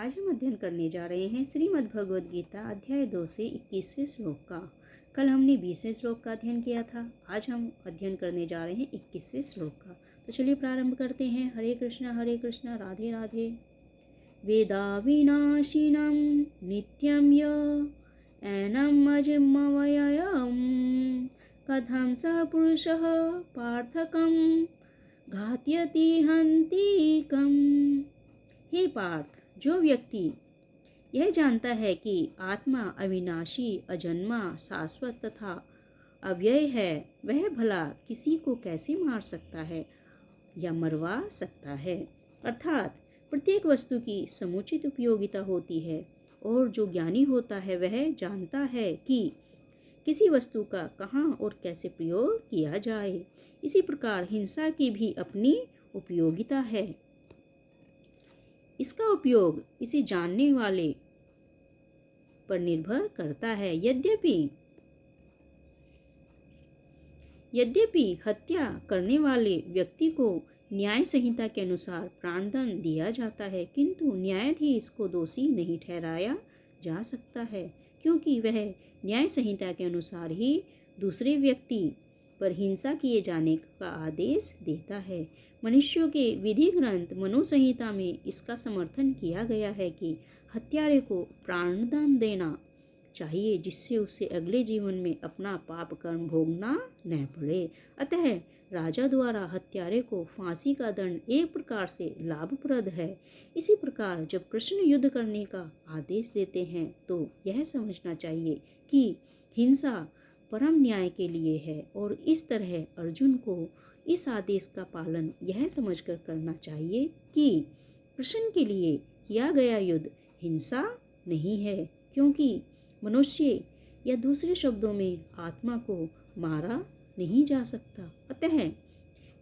आज हम अध्ययन करने जा रहे हैं श्रीमद् भगवद गीता अध्याय 2 से 21वें श्लोक का। कल हमने 20वें श्लोक का अध्ययन किया था। आज हम अध्ययन करने जा रहे हैं 21वें श्लोक का। तो चलिए प्रारंभ करते हैं। हरे कृष्णा राधे राधे। वेदा विनाशिनं नित्यं य एनम् अजमव्ययम् कथं स पुरुषः पार्थकं घातयति हन्तिकम्। हे पार्थ, जो व्यक्ति यह जानता है कि आत्मा अविनाशी, अजन्मा, शाश्वत तथा अव्यय है, वह भला किसी को कैसे मार सकता है या मरवा सकता है। अर्थात प्रत्येक वस्तु की समुचित उपयोगिता होती है और जो ज्ञानी होता है वह जानता है कि किसी वस्तु का कहाँ और कैसे प्रयोग किया जाए। इसी प्रकार हिंसा की भी अपनी उपयोगिता है। इसका उपयोग इसे जानने वाले पर निर्भर करता है। यद्यपि हत्या करने वाले व्यक्ति को न्याय संहिता के अनुसार प्राणदंड दिया जाता है, किंतु न्यायाधीश को दोषी नहीं ठहराया जा सकता है, क्योंकि वह न्याय संहिता के अनुसार ही दूसरे व्यक्ति पर हिंसा किए जाने का आदेश देता है। मनुष्यों के विधि ग्रंथ मनुसंहिता में इसका समर्थन किया गया है कि हत्यारे को प्राणदंड देना चाहिए, जिससे उसे अगले जीवन में अपना पाप कर्म भोगना न पड़े। अतः राजा द्वारा हत्यारे को फांसी का दंड एक प्रकार से लाभप्रद है। इसी प्रकार जब कृष्ण युद्ध करने का आदेश देते हैं तो यह समझना चाहिए कि हिंसा परम न्याय के लिए है, और इस तरह अर्जुन को इस आदेश का पालन यह समझकर करना चाहिए कि कृष्ण के लिए किया गया युद्ध हिंसा नहीं है, क्योंकि मनुष्य या दूसरे शब्दों में आत्मा को मारा नहीं जा सकता। अतः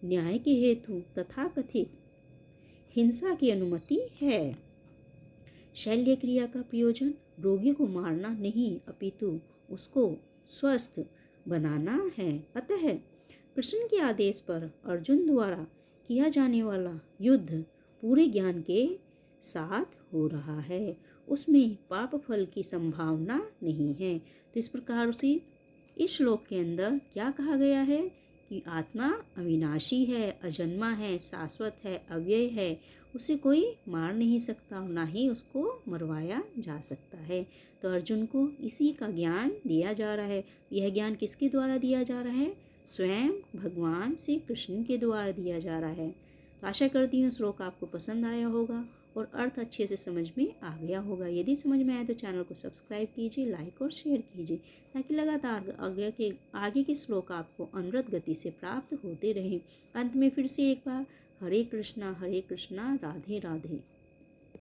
न्याय के हेतु तथाकथित हिंसा की अनुमति है। शल्य क्रिया का प्रयोजन रोगी को मारना नहीं, अपितु उसको स्वस्थ बनाना है। अतः कृष्ण के आदेश पर अर्जुन द्वारा किया जाने वाला युद्ध पूरे ज्ञान के साथ हो रहा है, उसमें पाप फल की संभावना नहीं है। तो इस प्रकार से इस श्लोक के अंदर क्या कहा गया है कि आत्मा अविनाशी है, अजन्मा है, शाश्वत है, अव्यय है, उसे कोई मार नहीं सकता और ना ही उसको मरवाया जा सकता है। तो अर्जुन को इसी का ज्ञान दिया जा रहा है। यह ज्ञान किसके द्वारा दिया जा रहा है? स्वयं भगवान श्री कृष्ण के द्वारा दिया जा रहा है। तो आशा करती हूँ श्लोक आपको पसंद आया होगा और अर्थ अच्छे से समझ में आ गया होगा। यदि समझ में आए तो चैनल को सब्सक्राइब कीजिए, लाइक और शेयर कीजिए, ताकि लगातार आगे के श्लोक आपको अनवरत गति से प्राप्त होते रहें। अंत में फिर से एक बार हरे कृष्णा राधे राधे।